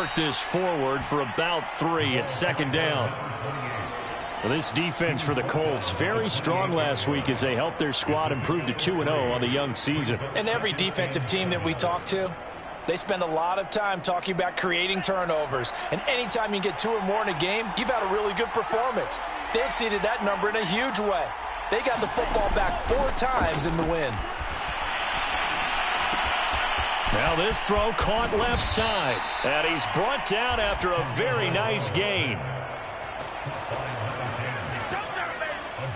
work this forward for about 3 at second down. Well, this defense for the Colts, very strong last week as they helped their squad improve to 2-0 on the young season. And every defensive team that we talk to, they spend a lot of time talking about creating turnovers. And anytime you get 2 or more in a game, you've had a really good performance. They exceeded that number in a huge way. They got the football back 4 times in the win. Now this throw caught left side. And he's brought down after a very nice gain.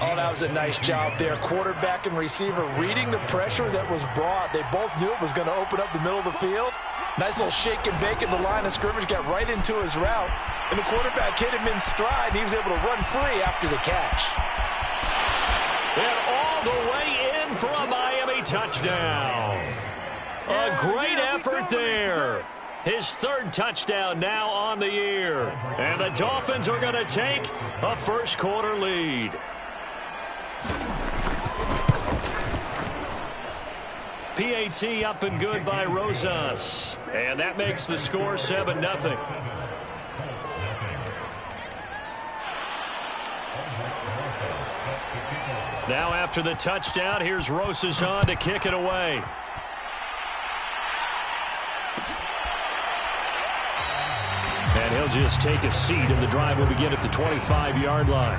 Oh, that was a nice job there. Quarterback and receiver reading the pressure that was brought. They both knew it was going to open up the middle of the field. Nice little shake and bake at the line of scrimmage. Got right into his route. And the quarterback hit him in stride. And he was able to run free after the catch. And all the way in for a Miami touchdown. A great effort there. His 3rd touchdown now on the year. And the Dolphins are going to take a first-quarter lead. PAT up and good by Rosas. And that makes the score 7-0. Now after the touchdown, here's Rosas on to kick it away. And he'll just take a seat, and the drive will begin at the 25-yard line.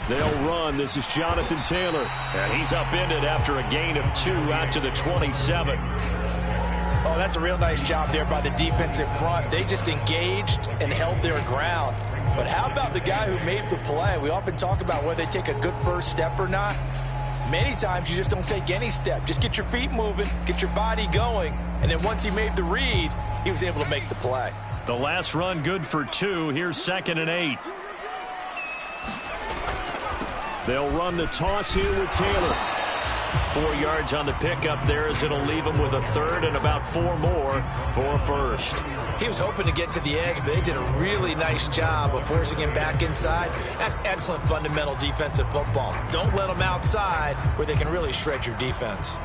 They'll run. This is Jonathan Taylor. And he's upended after a gain of 2 out to the 27. Oh, that's a real nice job there by the defensive front. They just engaged and held their ground. But how about the guy who made the play? We often talk about whether they take a good first step or not. Many times you just don't take any step. Just get your feet moving, get your body going. And then once he made the read, he was able to make the play. The last run good for 2. Here's 2nd and 8. They'll run the toss here with Taylor. 4 yards on the pickup there as it'll leave him with a 3rd and about 4 more for a first. He was hoping to get to the edge, but they did a really nice job of forcing him back inside. That's excellent fundamental defensive football. Don't let them outside where they can really shred your defense.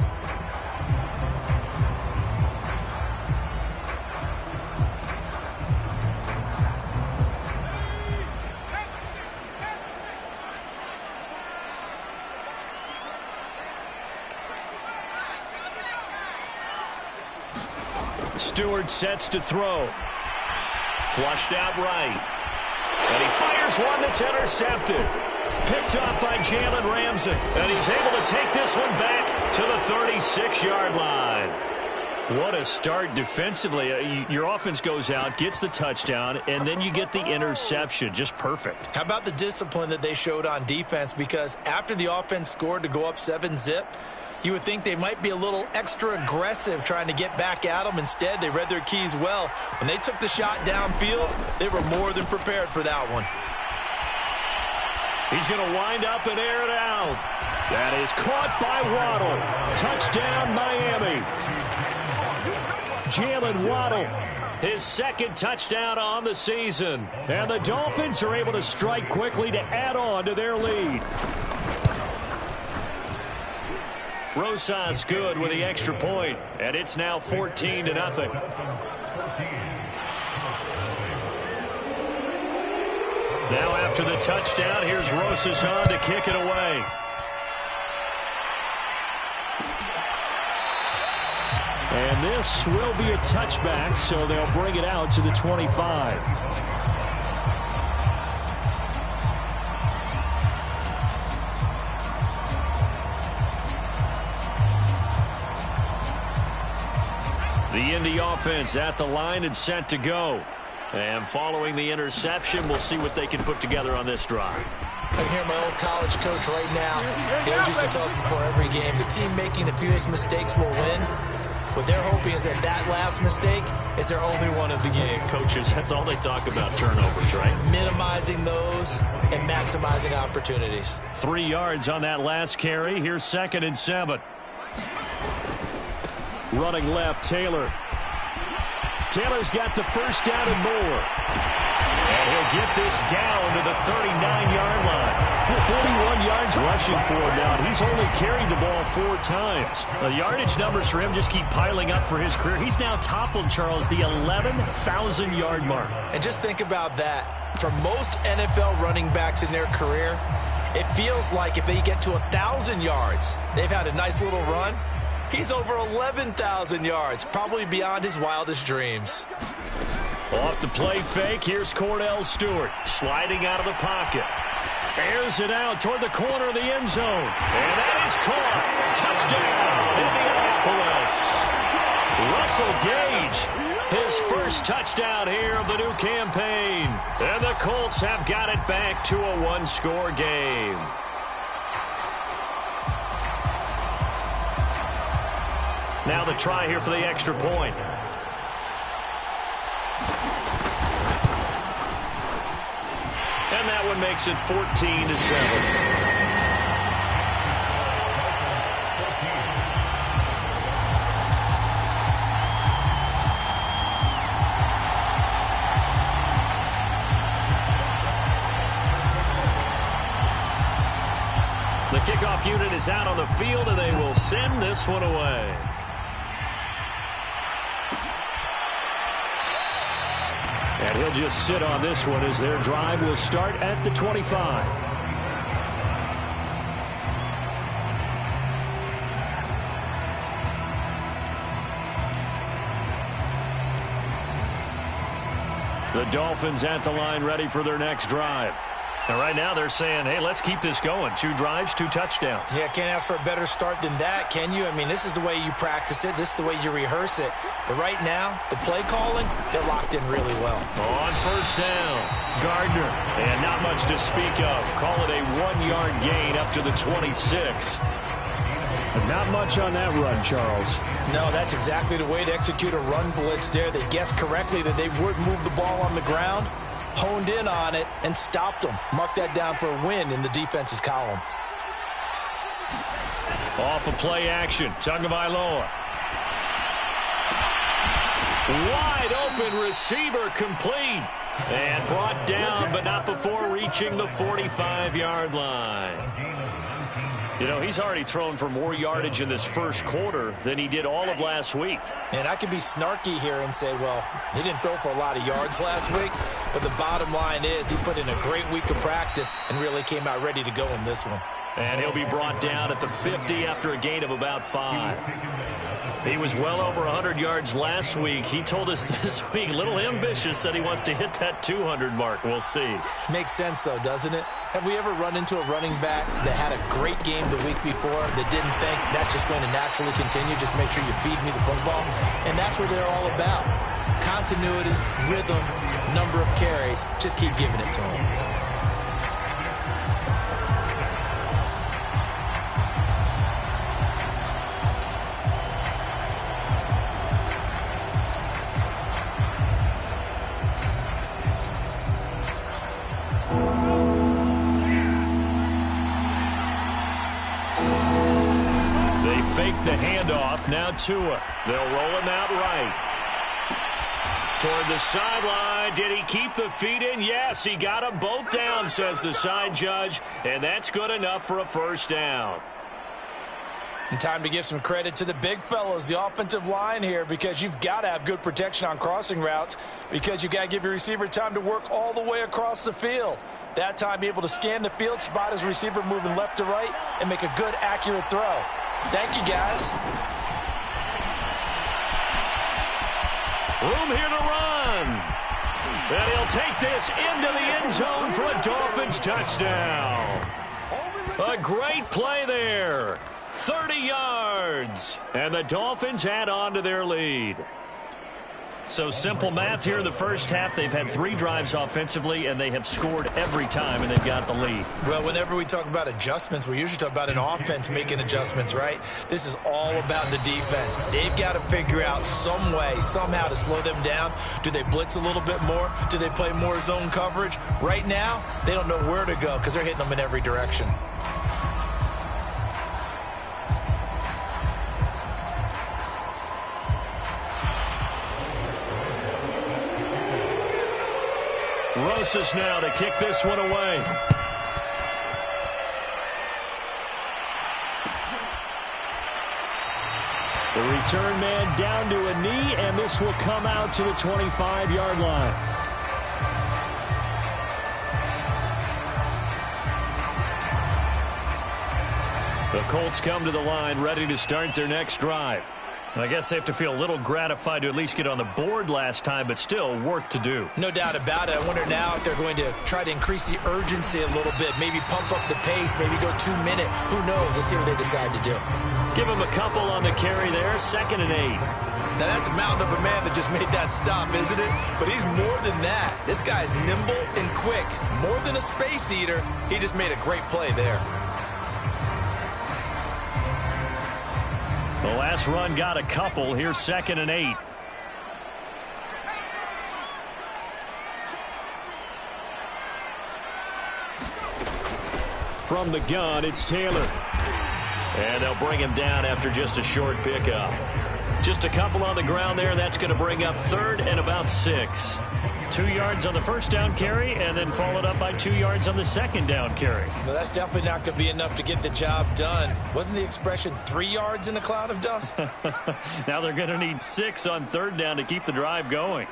Stewart sets to throw. Flushed out right. And he fires one that's intercepted. Picked up by Jalen Ramsey. And he's able to take this one back to the 36-yard line. What a start defensively. Your offense goes out, gets the touchdown, and then you get the interception. Just perfect. How about the discipline that they showed on defense? Because after the offense scored to go up 7-zip, you would think they might be a little extra aggressive trying to get back at them. Instead, they read their keys well. When they took the shot downfield, they were more than prepared for that one. He's going to wind up and air it out. That is caught by Waddle. Touchdown, Miami. Jalen Waddle, his 2nd touchdown on the season. And the Dolphins are able to strike quickly to add on to their lead. Rosas good with the extra point, and it's now 14-0. Now after the touchdown, here's Rosas on to kick it away. And this will be a touchback, so they'll bring it out to the 25. The Indy offense at the line and set to go. And following the interception, we'll see what they can put together on this drive. I hear my old college coach right now. He always used to tell us before every game, the team making the fewest mistakes will win. Well, What they're hoping is that that last mistake is their only one of the game. Coaches, that's all they talk about, turnovers, right? Minimizing those and maximizing opportunities. 3 yards on that last carry. Here's 2nd and 7. Running left, Taylor. Taylor's got the first down and more. And he'll get this down to the 39-yard line. 41 yards rushing for him now. He's only carried the ball 4 times. The yardage numbers for him just keep piling up for his career. He's now toppled, Charles, the 11,000-yard mark. And just think about that. For most NFL running backs in their career, it feels like if they get to 1,000 yards, they've had a nice little run. He's over 11,000 yards, probably beyond his wildest dreams. Off the play fake, here's Cordell Stewart sliding out of the pocket. Airs it out toward the corner of the end zone. And that is caught. Touchdown, Indianapolis. Russell Gage, his first touchdown here of the new campaign. And the Colts have got it back to a 1-score game. Now the try here for the extra point. And that one makes it 14-7. The kickoff unit is out on the field, and they will send this one away. And he'll just sit on this one as their drive will start at the 25. The Dolphins at the line ready for their next drive. And right now they're saying, hey, let's keep this going. 2 drives, 2 touchdowns. Yeah, can't ask for a better start than that, can you? I mean, this is the way you practice it. This is the way you rehearse it. But right now, the play calling, they're locked in really well. On first down, Gardner. And not much to speak of. Call it a 1-yard gain up to the 26. But not much on that run, Charles. No, that's exactly the way to execute a run blitz there. They guessed correctly that they would move the ball on the ground, honed in on it, and stopped them. Mark that down for a win in the defense's column. Off of play action, Tagovailoa. Wide open receiver complete. And brought down, but not before reaching the 45-yard line. You know, he's already thrown for more yardage in this first quarter than he did all of last week. And I could be snarky here and say, well, he didn't throw for a lot of yards last week, but the bottom line is he put in a great week of practice and really came out ready to go in this one. And he'll be brought down at the 50 after a gain of about 5. He was well over 100 yards last week. He told us this week, a little ambitious, said he wants to hit that 200 mark. We'll see. Makes sense, though, doesn't it? Have we ever run into a running back that had a great game the week before that didn't think that's just going to naturally continue? Just make sure you feed me the football. And that's what they're all about. Continuity, rhythm, number of carries. Just keep giving it to him. Fake the handoff. Now Tua. They'll roll him out right. Toward the sideline. Did he keep the feet in? Yes, he got them both down, says the side judge. And that's good enough for a first down. And time to give some credit to the big fellas, the offensive line here, because you've got to have good protection on crossing routes because you've got to give your receiver time to work all the way across the field. That time, be able to scan the field, spot his receiver moving left to right, and make a good, accurate throw. Thank you, guys. Room here to run. And he'll take this into the end zone for a Dolphins touchdown. A great play there. 30 yards. And the Dolphins add on to their lead. So simple math here in the first half. They've had 3 drives offensively, and they have scored every time, and they've got the lead. Well, whenever we talk about adjustments, we usually talk about an offense making adjustments, right? This is all about the defense. They've got to figure out some way, somehow to slow them down. Do they blitz a little bit more? Do they play more zone coverage? Right now, they don't know where to go because they're hitting them in every direction. Rosas now to kick this one away. The return man down to a knee, and this will come out to the 25-yard line. The Colts come to the line ready to start their next drive. I guess they have to feel a little gratified to at least get on the board last time, but still work to do. No doubt about it. I wonder now if they're going to try to increase the urgency a little bit, maybe pump up the pace, maybe go 2-minute. Who knows? Let's see what they decide to do. Give him a couple on the carry there, 2nd and 8. Now, that's a mountain of a man that just made that stop, isn't it? But he's more than that. This guy's nimble and quick. More than a space eater, he just made a great play there. The last run got a couple. Here's 2nd and 8. From the gun, it's Taylor. And they'll bring him down after just a short pickup. Just a couple on the ground there. That's going to bring up 3rd and about 6. 2 yards on the first down carry, and then followed up by 2 yards on the second down carry. Well, that's definitely not going to be enough to get the job done. Wasn't the expression 3 yards in a cloud of dust? Now they're going to need 6 on 3rd down to keep the drive going.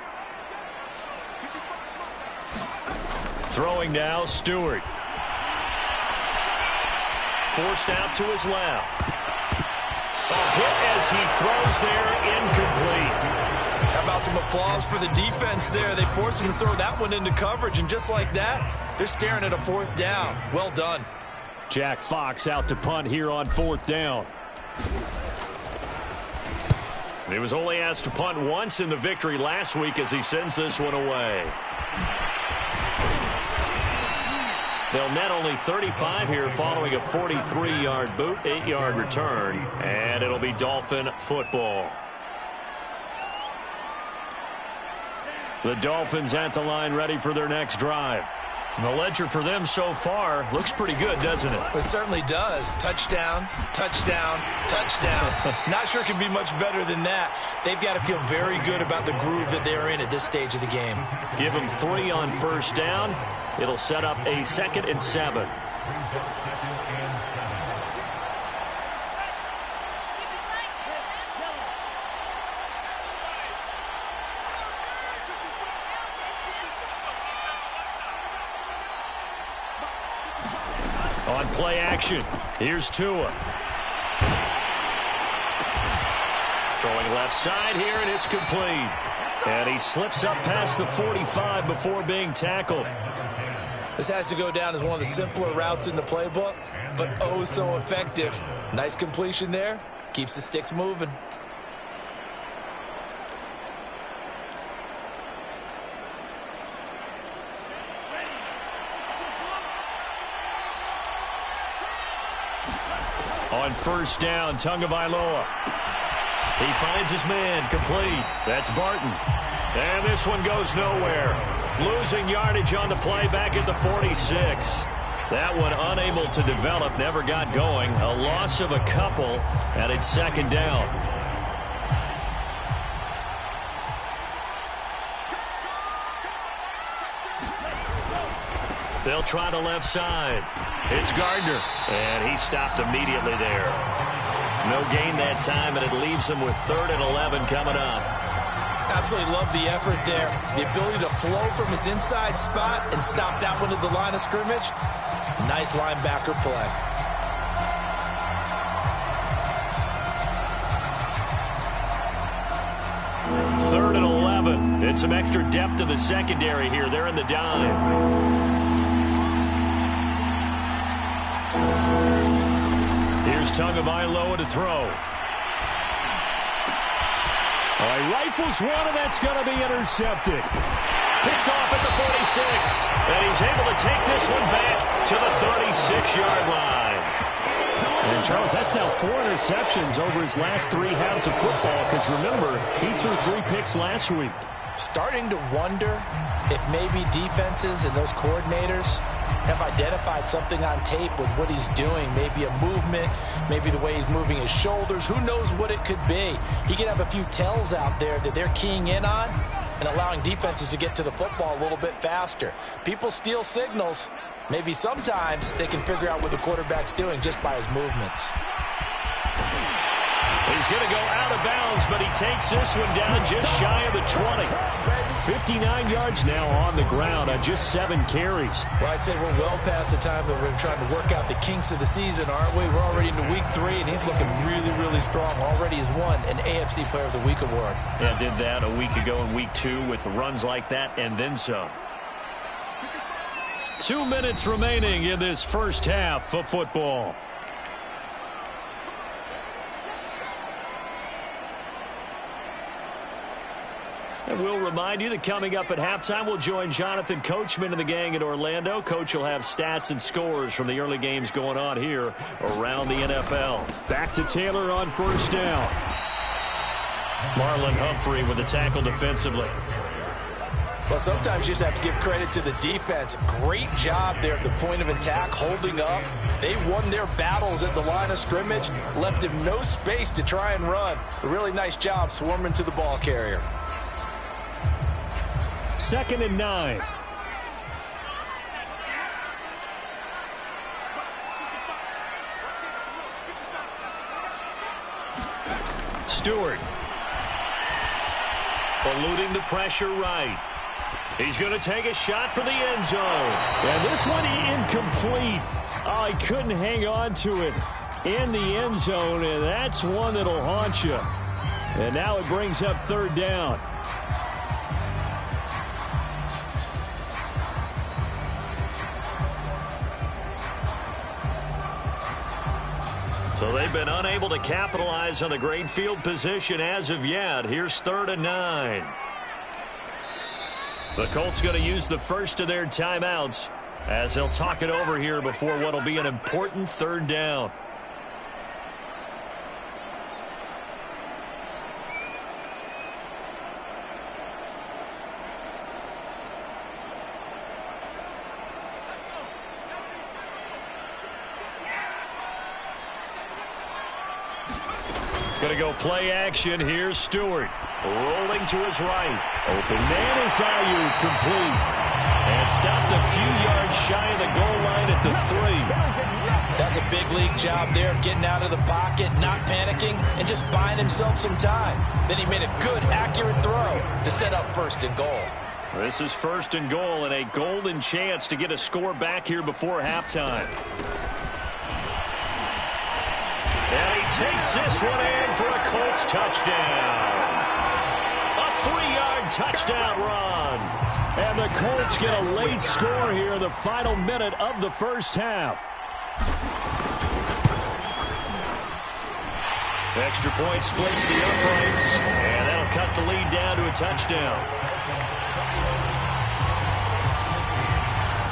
Throwing now, Stewart. Forced out to his left. A hit as he throws there, incomplete. How about some applause for the defense there? They forced him to throw that one into coverage, and just like that, they're staring at a 4th down. Well done. Jack Fox out to punt here on 4th down. He was only asked to punt once in the victory last week as he sends this one away. They'll net only 35 here following a 43-yard boot, 8-yard return, and it'll be Dolphin football. The Dolphins at the line ready for their next drive. And the ledger for them so far looks pretty good, doesn't it? It certainly does. Touchdown, touchdown, touchdown. Not sure it can be much better than that. They've got to feel very good about the groove that they're in at this stage of the game. Give them 3 on first down. It'll set up a 2nd and 7. On play action, here's Tua. Throwing left side here, and it's complete. And he slips up past the 45 before being tackled. This has to go down as one of the simpler routes in the playbook, but oh so effective. Nice completion there. Keeps the sticks moving. On first down, Tagovailoa. He finds his man, complete. That's Barton. And this one goes nowhere. Losing yardage on the play back at the 46. That one unable to develop, never got going. A loss of a couple, and it's 2nd down. They'll try the left side. It's Gardner, and he stopped immediately there. No gain that time, and it leaves him with 3rd and 11 coming up. Absolutely love the effort there. The ability to flow from his inside spot and stop that one at the line of scrimmage. Nice linebacker play. Third and 11. And some extra depth to the secondary here. They're in the dime. Here's Tagovailoa to throw. He rifles one, and that's going to be intercepted. Picked off at the 46. And he's able to take this one back to the 36-yard line. And, Charles, that's now 4 interceptions over his last 3 halves of football. Because, remember, he threw 3 picks last week. Starting to wonder if maybe defenses and those coordinators have identified something on tape with what he's doing. Maybe a movement, maybe the way he's moving his shoulders. Who knows what it could be? He could have a few tells out there that they're keying in on and allowing defenses to get to the football a little bit faster. People steal signals. Maybe sometimes they can figure out what the quarterback's doing just by his movements. He's going to go out of bounds, but he takes this one down just shy of the 20. 59 yards now on the ground on just 7 carries. Well, I'd say we're well past the time that we're trying to work out the kinks of the season, aren't we? We're already into week 3, and he's looking really, really strong. Already has won an AFC Player of the Week award. Yeah, did that a week ago in week 2 with runs like that and then some. 2 minutes remaining in this first half of football. And we'll remind you that coming up at halftime, we'll join Jonathan Coachman and the gang in Orlando. Coach will have stats and scores from the early games going on here around the NFL. Back to Taylor on first down. Marlon Humphrey with the tackle defensively. Well, sometimes you just have to give credit to the defense. Great job there at the point of attack, holding up. They won their battles at the line of scrimmage, left him no space to try and run. A really nice job swarming to the ball carrier. 2nd and 9. Stewart. Eluding the pressure right. He's going to take a shot for the end zone. And this one incomplete. Oh, he couldn't hang on to it in the end zone, and that's one that'll haunt you. And now it brings up 3rd down. So they've been unable to capitalize on the great field position as of yet. Here's 3rd and 9. The Colts going to use the first of their timeouts as they'll talk it over here before what will be an important 3rd down. Going to go play action. Here's Stewart. Rolling to his right. Open man is Ayuk, complete. And stopped a few yards shy of the goal line at the 3. That's a big league job there, getting out of the pocket, not panicking, and just buying himself some time. Then he made a good, accurate throw to set up 1st and goal. This is 1st and goal and a golden chance to get a score back here before halftime. And he takes this one in for a Colts touchdown. A 3-yard touchdown run. And the Colts get a late score here in the final minute of the first half. Extra point splits the uprights, and that'll cut the lead down to a touchdown.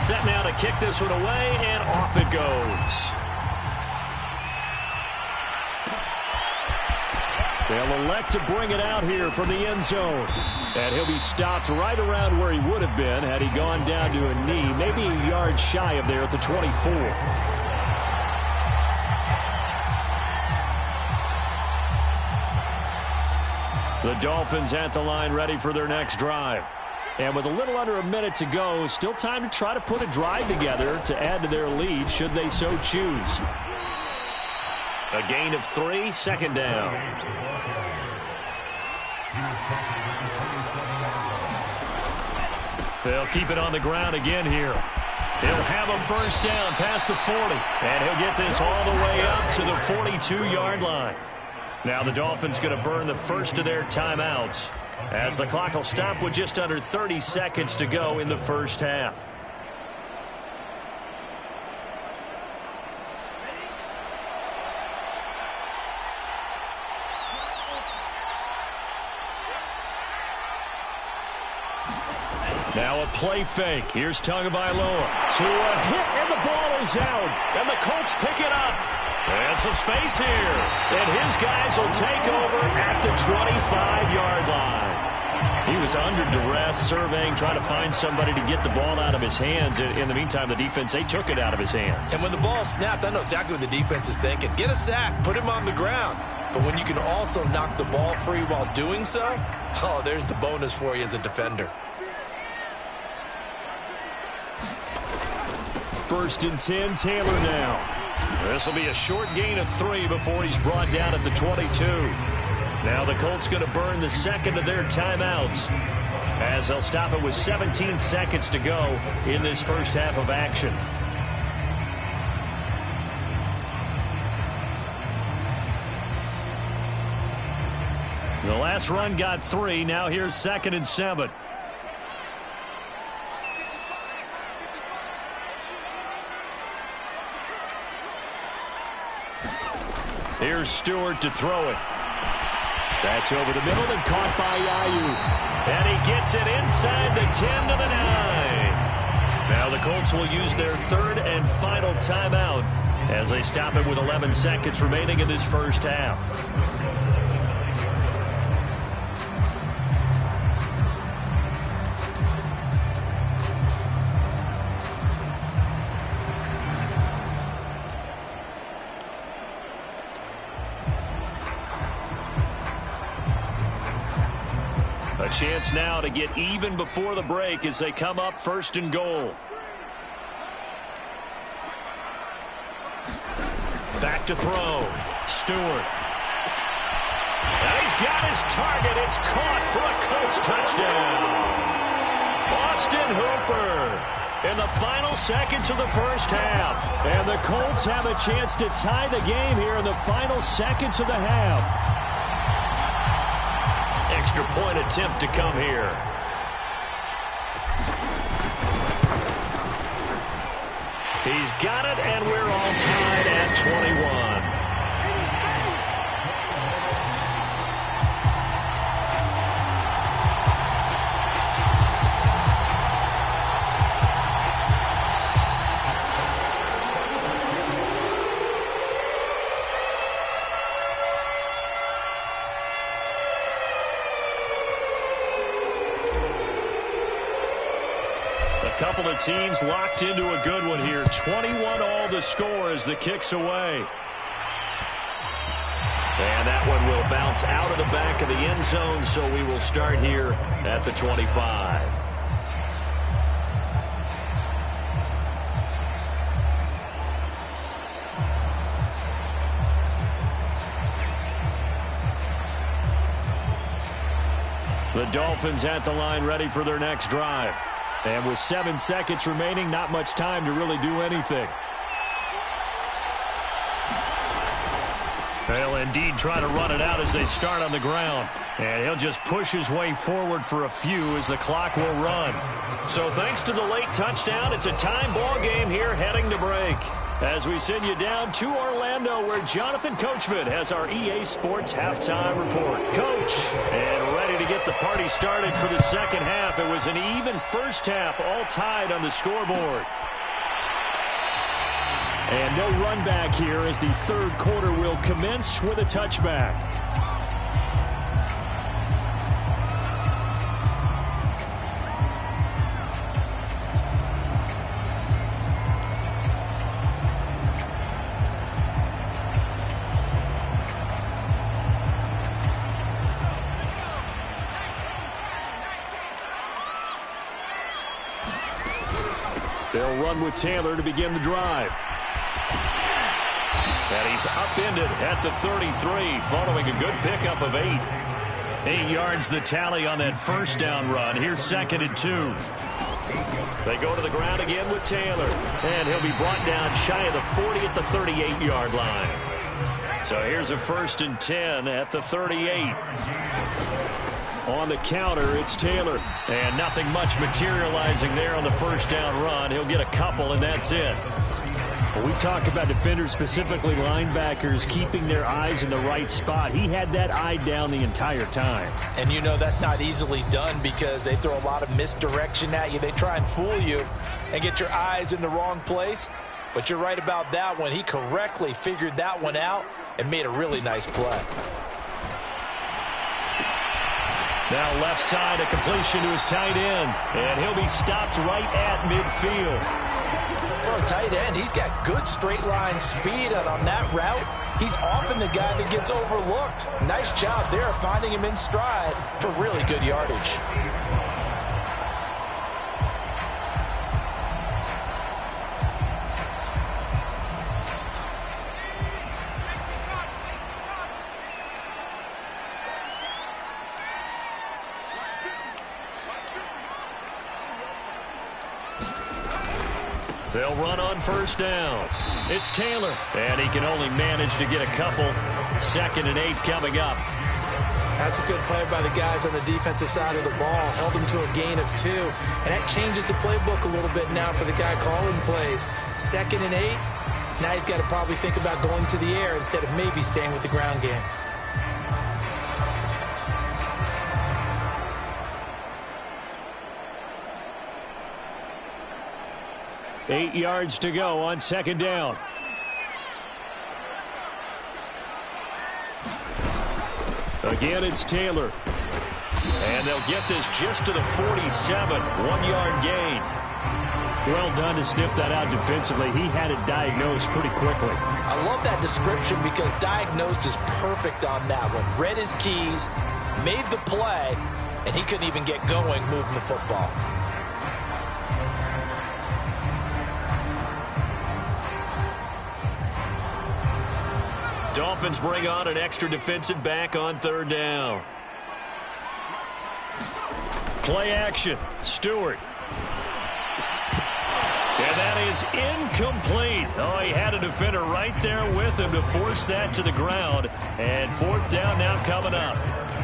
Set now to kick this one away, and off it goes. They'll elect to bring it out here from the end zone. And he'll be stopped right around where he would have been had he gone down to a knee, maybe a yard shy of there at the 24. The Dolphins at the line ready for their next drive. And with a little under a minute to go, still time to try to put a drive together to add to their lead should they so choose. A gain of 3, 2nd down. They'll keep it on the ground again here. He'll have a 1st down past the 40. And he'll get this all the way up to the 42-yard line. Now the Dolphins going to burn the first of their timeouts as the clock will stop with just under 30 seconds to go in the first half. Now a play fake. Here's Tagovailoa to a hit, and the ball is out. And the Colts pick it up. And some space here. And his guys will take over at the 25-yard line. He was under duress, surveying, trying to find somebody to get the ball out of his hands. In the meantime, the defense, they took it out of his hands. And when the ball snapped, I know exactly what the defense is thinking. Get a sack, put him on the ground. But when you can also knock the ball free while doing so, oh, there's the bonus for you as a defender. 1st and 10, Taylor now. This will be a short gain of 3 before he's brought down at the 22. Now the Colts going to burn the second of their timeouts as they'll stop it with 17 seconds to go in this first half of action. The last run got 3. Now here's 2nd and 7. Here's Stewart to throw it. That's over the middle and caught by Ayuk. And he gets it inside the 10 to the 9. Now the Colts will use their 3rd and final timeout as they stop it with 11 seconds remaining in this first half. A chance now to get even before the break as they come up 1st and goal. Back to throw. Stewart. And he's got his target. It's caught for a Colts touchdown. Austin Hooper in the final seconds of the first half. And the Colts have a chance to tie the game here in the final seconds of the half. Extra point attempt to come here. He's got it, and we're all tied at 21. Couple of teams locked into a good one here. 21 all the score as the kick's away. And that one will bounce out of the back of the end zone, so we will start here at the 25. The Dolphins at the line ready for their next drive. And with 7 seconds remaining, not much time to really do anything. They'll indeed try to run it out as they start on the ground. And he'll just push his way forward for a few as the clock will run. So thanks to the late touchdown, it's a time ball game here heading to break. As we send you down to Orlando, where Jonathan Coachman has our EA Sports halftime report. Coach, and ready to get the party started for the second half. It was an even first half, all tied on the scoreboard. And no run back here as the third quarter will commence with a touchback. They'll run with Taylor to begin the drive. And he's upended at the 33 following a good pickup of 8. 8 yards the tally on that first down run. Here's 2nd and 2. They go to the ground again with Taylor. And he'll be brought down shy of the 40 at the 38-yard line. So here's a 1st and 10 at the 38. On the counter, it's Taylor. And nothing much materializing there on the first down run. He'll get a couple, and that's it. When we talk about defenders, specifically linebackers, keeping their eyes in the right spot, he had that eye down the entire time. And you know that's not easily done because they throw a lot of misdirection at you. They try and fool you and get your eyes in the wrong place. But you're right about that one. He correctly figured that one out and made a really nice play. Now left side, a completion to his tight end. And he'll be stopped right at midfield. For a tight end, he's got good straight line speed, and on that route, he's often the guy that gets overlooked. Nice job there finding him in stride for really good yardage. They'll run on first down. It's Taylor, and he can only manage to get a couple. 2nd and 8 coming up. That's a good play by the guys on the defensive side of the ball. Held him to a gain of 2, and that changes the playbook a little bit now for the guy calling plays. 2nd and 8, now he's got to probably think about going to the air instead of maybe staying with the ground game. Eight yards to go on 2nd down. Again, it's Taylor. And they'll get this just to the 47. 1-yard gain. Well done to sniff that out defensively. He had it diagnosed pretty quickly. I love that description because diagnosed is perfect on that one. Read his keys, made the play, and he couldn't even get going moving the football. Dolphins bring on an extra defensive back on 3rd down. Play action. Stewart. And that is incomplete. Oh, he had a defender right there with him to force that to the ground. And 4th down now coming up.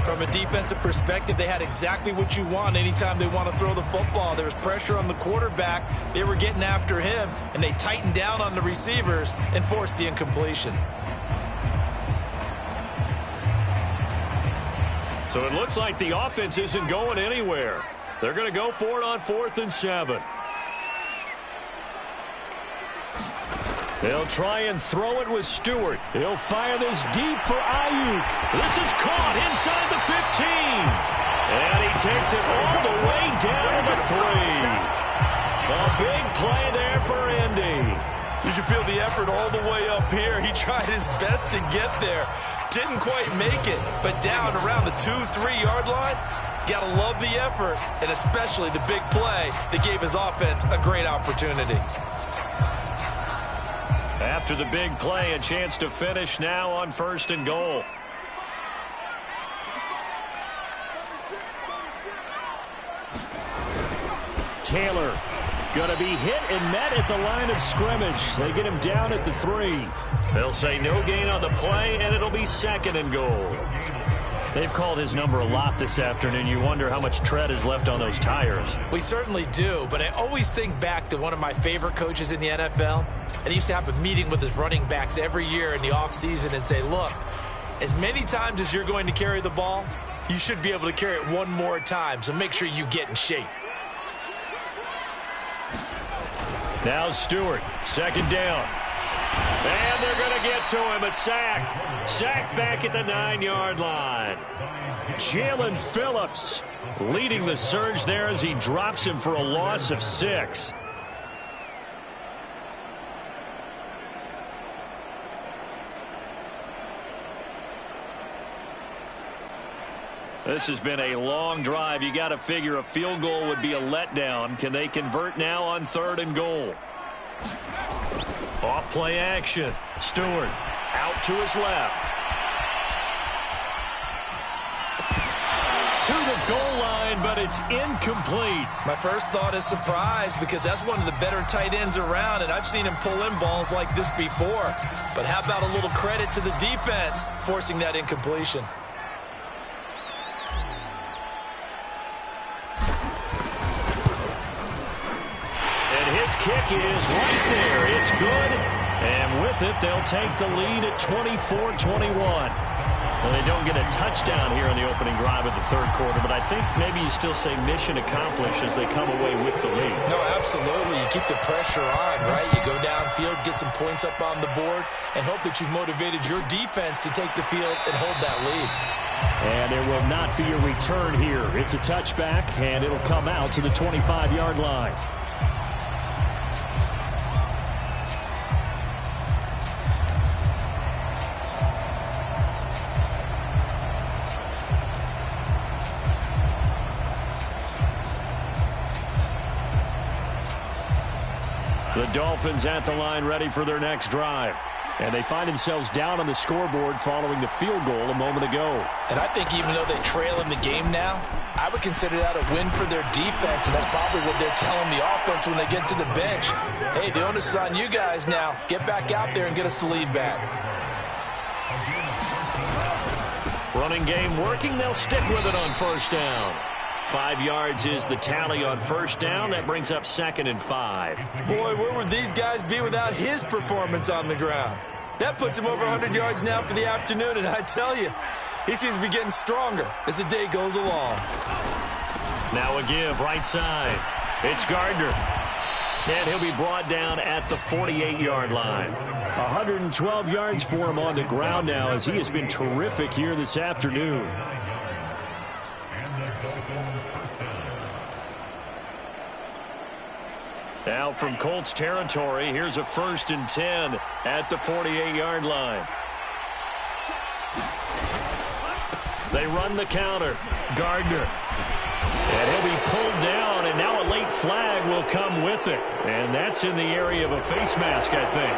From a defensive perspective, they had exactly what you want anytime they want to throw the football. There was pressure on the quarterback. They were getting after him, and they tightened down on the receivers and forced the incompletion. So it looks like the offense isn't going anywhere. They're going to go for it on 4th and 7. They'll try and throw it with Stewart. He'll fire this deep for Ayuk. This is caught inside the 15. And he takes it all the way down to the 3. A big play there for Indy. You can feel the effort all the way up here. He tried his best to get there. Didn't quite make it, but down around the 2-3 yard line, gotta love the effort, and especially the big play that gave his offense a great opportunity. After the big play, a chance to finish now on 1st and goal. Taylor going to be hit and met at the line of scrimmage. They get him down at the 3. They'll say no gain on the play, and it'll be 2nd and goal. They've called his number a lot this afternoon. You wonder how much tread is left on those tires. We certainly do, but I always think back to one of my favorite coaches in the NFL. And he used to have a meeting with his running backs every year in the offseason and say, look, as many times as you're going to carry the ball, you should be able to carry it one more time, so make sure you get in shape. Now Stewart, 2nd down. And they're going to get to him, a sack. Sacked back at the 9-yard line. Jalen Phillips leading the surge there as he drops him for a loss of 6. This has been a long drive. You got to figure a field goal would be a letdown. Can they convert now on 3rd and goal? Off play action. Stewart out to his left. To the goal line, but it's incomplete. My first thought is surprise because that's one of the better tight ends around, and I've seen him pull in balls like this before. But how about a little credit to the defense forcing that incompletion? His kick is right there. It's good. And with it, they'll take the lead at 24-21. Well, they don't get a touchdown here in the opening drive of the third quarter, but I think maybe you still say mission accomplished as they come away with the lead. No, absolutely. You keep the pressure on, right? You go downfield, get some points up on the board, and hope that you've motivated your defense to take the field and hold that lead. And there will not be a return here. It's a touchback, and it'll come out to the 25-yard line. The Dolphins at the line ready for their next drive. And they find themselves down on the scoreboard following the field goal a moment ago. And I think even though they trail in the game now, I would consider that a win for their defense, and that's probably what they're telling the offense when they get to the bench. Hey, the onus is on you guys now. Get back out there and get us the lead back. Running game working. They'll stick with it on first down. 5 yards is the tally on first down. That brings up 2nd and 5. Boy, where would these guys be without his performance on the ground? That puts him over 100 yards now for the afternoon, and I tell you, he seems to be getting stronger as the day goes along. Now a give, right side. It's Gardner. And he'll be brought down at the 48-yard line. 112 yards for him on the ground now as he has been terrific here this afternoon. Now from Colts territory, here's a 1st and 10 at the 48-yard line. They run the counter. Gardner. And he'll be pulled down, and now a late flag will come with it. And that's in the area of a face mask, I think.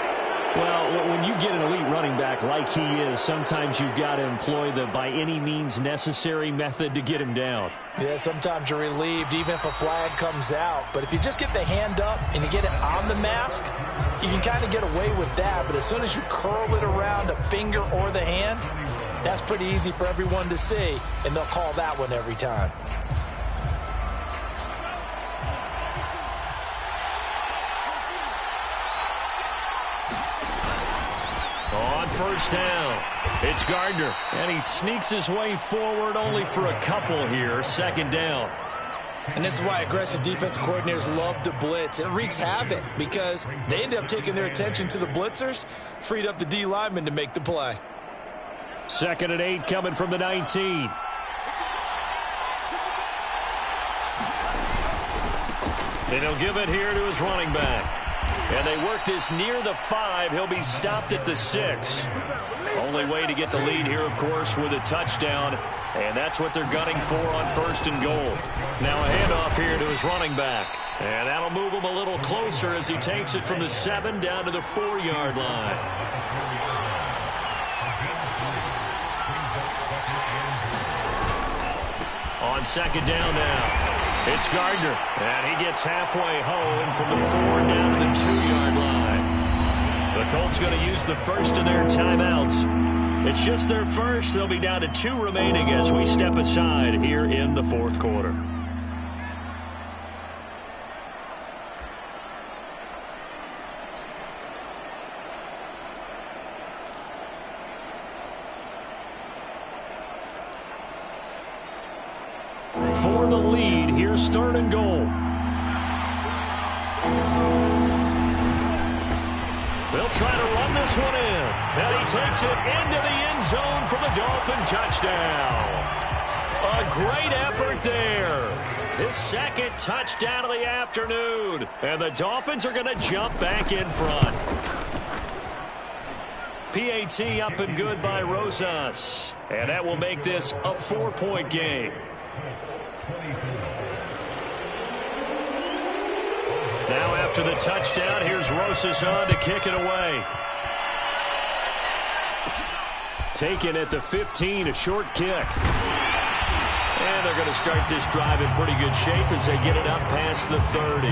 Well, when you get an elite running back like he is, sometimes you've got to employ the by any means necessary method to get him down. Yeah, sometimes you're relieved even if a flag comes out. But if you just get the hand up and you get it on the mask, you can kind of get away with that. But as soon as you curl it around a finger or the hand, that's pretty easy for everyone to see, and they'll call that one every time. On first down, it's Gardner. And he sneaks his way forward only for a couple here. 2nd down. And this is why aggressive defense coordinators love to blitz. It wreaks havoc because they end up taking their attention to the blitzers, freed up the D lineman to make the play. 2nd and 8 coming from the 19. And he'll give it here to his running back. And they work this near the 5. He'll be stopped at the 6. Only way to get the lead here, of course, with a touchdown. And that's what they're gunning for on 1st and goal. Now a handoff here to his running back. And that'll move him a little closer as he takes it from the 7 down to the 4-yard line. On 2nd down now. It's Gardner, and he gets halfway home from the 4 down to the 2-yard line. The Colts going to use the first of their timeouts. It's just their first. They'll be down to 2 remaining as we step aside here in the 4th quarter. For the lead, here's 3rd and goal. They'll try to run this one in. And he takes it into the end zone for the Dolphin touchdown. A great effort there. His 2nd touchdown of the afternoon. And the Dolphins are going to jump back in front. PAT up and good by Rosas. And that will make this a 4-point game. Now after the touchdown, here's Rosas on to kick it away. Taken at the 15, a short kick. And they're going to start this drive in pretty good shape as they get it up past the 30.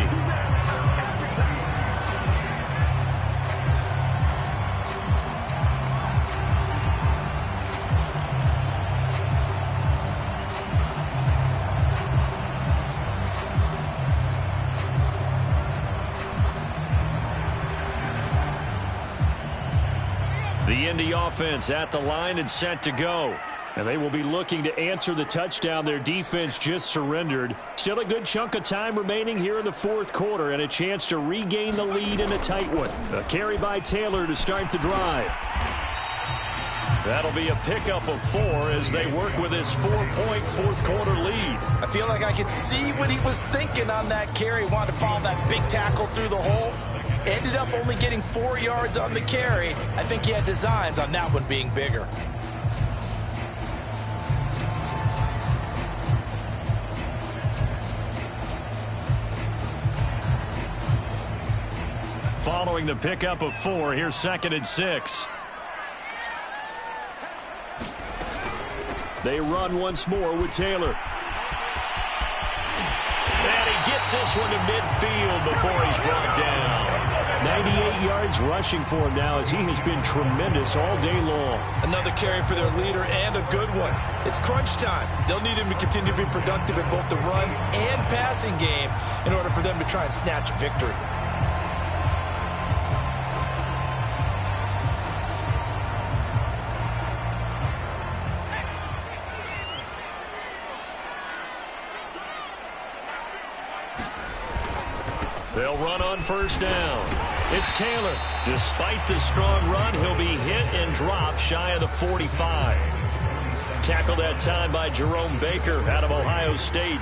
send the offense at the line and set to go. And they will be looking to answer the touchdown their defense just surrendered. Still a good chunk of time remaining here in the fourth quarter and a chance to regain the lead in a tight one. A carry by Taylor to start the drive. That'll be a pickup of 4 as they work with this 4-point fourth quarter lead. I feel like I could see what he was thinking on that carry. Wanted to follow that big tackle through the hole. Ended up only getting 4 yards on the carry. I think he had designs on that one being bigger. Following the pickup of 4, here's 2nd and 6. They run once more with Taylor. And he gets this one to midfield before he's brought down. 98 yards rushing for him now as he has been tremendous all day long. Another carry for their leader and a good one. It's crunch time. They'll need him to continue to be productive in both the run and passing game in order for them to try and snatch a victory. They'll run on first down. It's Taylor. Despite the strong run, he'll be hit and dropped shy of the 45. Tackled that time by Jerome Baker out of Ohio State.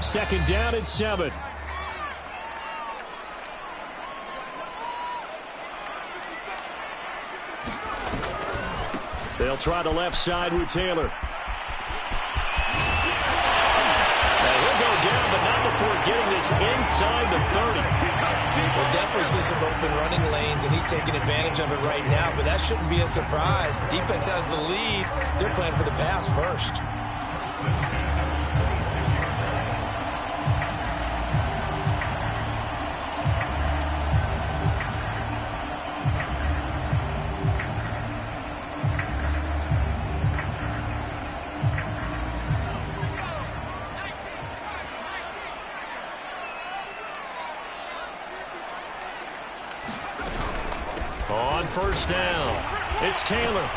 Second down at 7. They'll try the left side with Taylor. Now he'll go down, but not before getting this inside the 30. We'll definitely see some open running lanes, and he's taking advantage of it right now, but that shouldn't be a surprise. Defense has the lead. They're playing for the pass first. On first down, it's Taylor.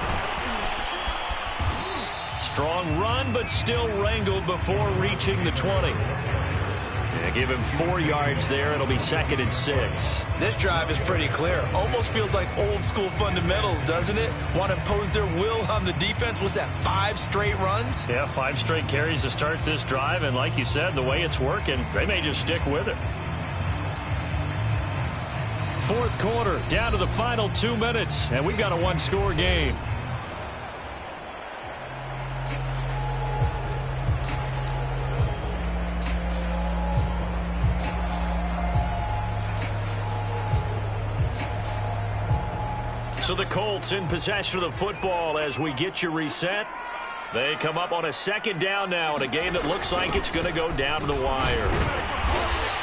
Strong run, but still wrangled before reaching the 20. Yeah, give him 4 yards there. It'll be 2nd and 6. This drive is pretty clear. Almost feels like old school fundamentals, doesn't it? Want to impose their will on the defense. Was that 5 straight runs? Yeah, 5 straight carries to start this drive, and like you said, the way it's working, they may just stick with it. Fourth quarter, down to the final 2 minutes, and we've got a 1-score game. So the Colts in possession of the football as we get you reset. They come up on a 2nd down now in a game that looks like it's going to go down to the wire.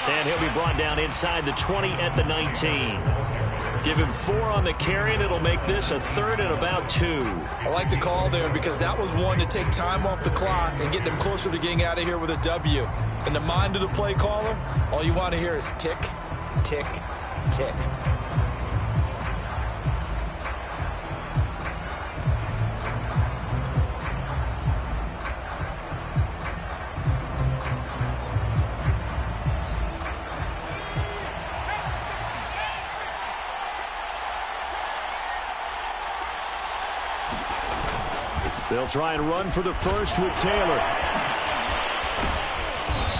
And he'll be brought down inside the 20 at the 19. Give him 4 on the carry, and it'll make this a 3rd and about 2. I like the call there because that was one to take time off the clock and get them closer to getting out of here with a W. In the mind of the play caller, all you want to hear is tick, tick, tick. They'll try and run for the first with Taylor.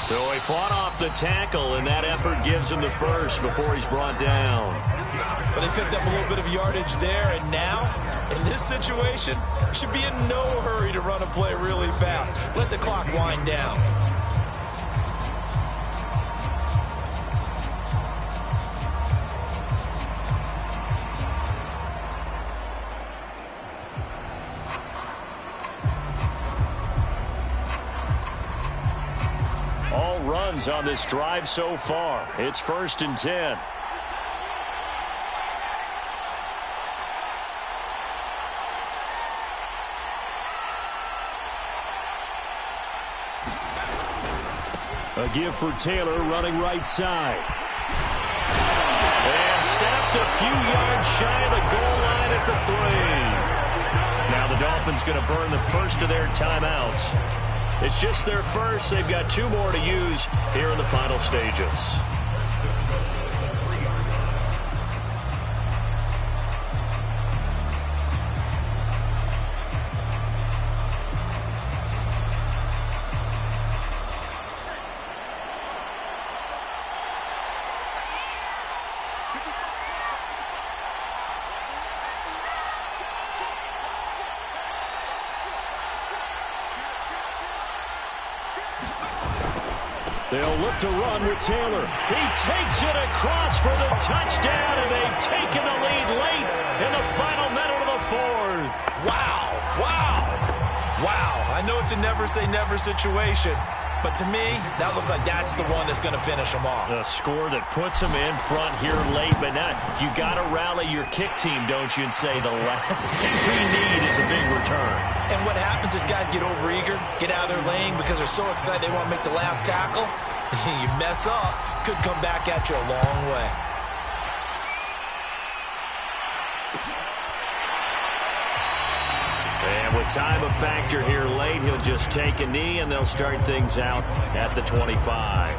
So he fought off the tackle, and that effort gives him the first before he's brought down. But they picked up a little bit of yardage there, and now, in this situation, should be in no hurry to run a play really fast. Let the clock wind down. Runs on this drive so far. It's 1st and 10. A give for Taylor running right side. And stepped a few yards shy of the goal line at the 3. Now the Dolphins going to burn the first of their timeouts. It's just their first. They've got 2 more to use here in the final stages. They'll look to run with Taylor. He takes it across for the touchdown, and they've taken the lead late in the final minute of the 4th. Wow, wow, wow. I know it's a never-say-never situation, but to me, that looks like that's the one that's going to finish them off. A score that puts them in front here late, but not. You got to rally your kick team, don't you, and say the last thing we need is a big return. And what happens is guys get overeager, get out of their lane because they're so excited they want to make the last tackle. You mess up, could come back at you a long way. And with time a factor here late, he'll just take a knee, and they'll start things out at the 25.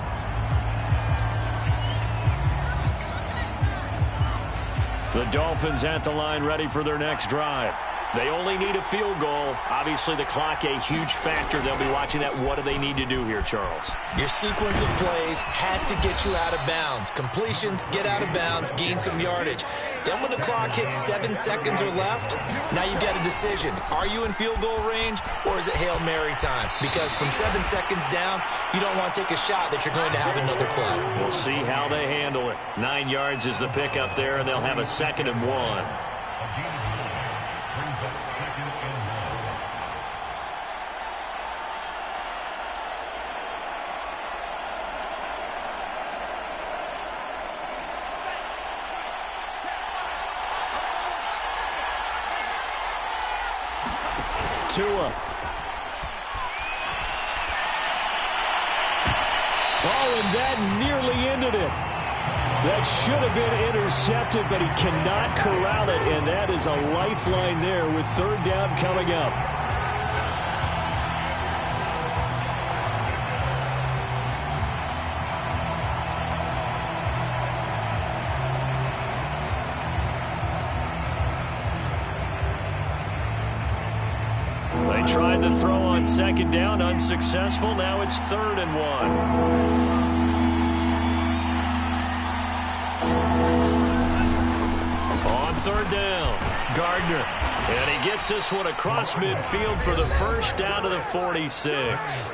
The Dolphins at the line ready for their next drive. They only need a field goal. Obviously, the clock a huge factor. They'll be watching that. What do they need to do here, Charles? Your sequence of plays has to get you out of bounds. Completions, get out of bounds, gain some yardage. Then when the clock hits 7 seconds or left, now you get a decision. Are you in field goal range, or is it Hail Mary time? Because from 7 seconds down, you don't want to take a shot that you're going to have another play. We'll see how they handle it. 9 yards is the pickup there, and they'll have a 2nd and 1. Tua. Oh, and that nearly ended it. That should have been intercepted, but he cannot corral it, and that is a lifeline there with 3rd down coming up. They tried the throw on 2nd down, unsuccessful. Now it's 3rd and 1. On 3rd down, Gardner. And he gets this one across midfield for the first down to the 46.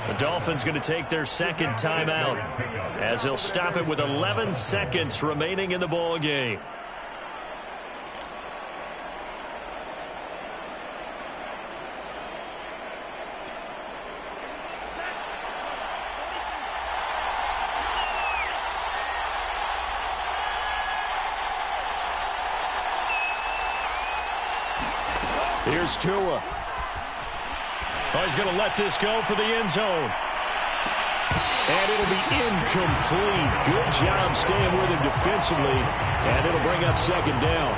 The Dolphins going to take their 2nd timeout as they'll stop it with 11 seconds remaining in the ball game. Here's Tua. Oh, he's going to let this go for the end zone. And it'll be incomplete. Good job staying with him defensively. And it'll bring up 2nd down.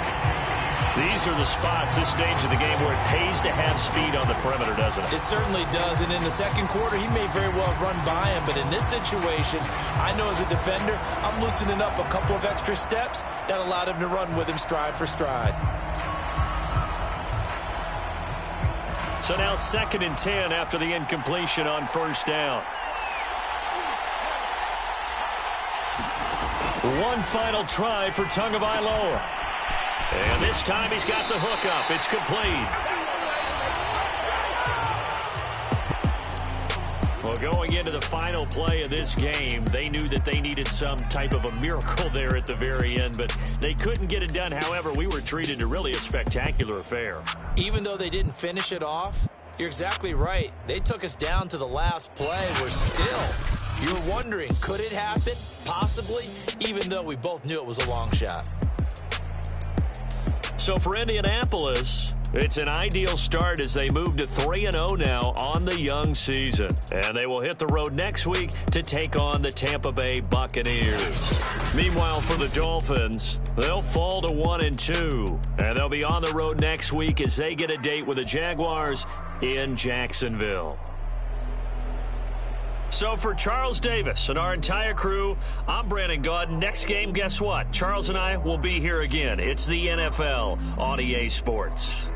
These are the spots, this stage of the game, where it pays to have speed on the perimeter, doesn't it? It certainly does. And in the 2nd quarter, he may very well run by him. But in this situation, I know as a defender, I'm loosening up a couple of extra steps that allowed him to run with him stride for stride. So now 2nd and 10 after the incompletion on 1st down. One final try for Tagovailoa. And this time he's got the hook up. It's complete. Well, going into the final play of this game, they knew that they needed some type of a miracle there at the very end, but they couldn't get it done. However, we were treated to really a spectacular affair. Even though they didn't finish it off, you're exactly right. They took us down to the last play. We're still, you're wondering, could it happen? Possibly, even though we both knew it was a long shot. So for Indianapolis, It's an ideal start as they move to 3-0 now on the young season. And they will hit the road next week to take on the Tampa Bay Buccaneers. Meanwhile, for the Dolphins, they'll fall to 1-2. And they'll be on the road next week as they get a date with the Jaguars in Jacksonville. So for Charles Davis and our entire crew, I'm Brandon Gaudin. Next game, guess what? Charles and I will be here again. It's the NFL on EA Sports.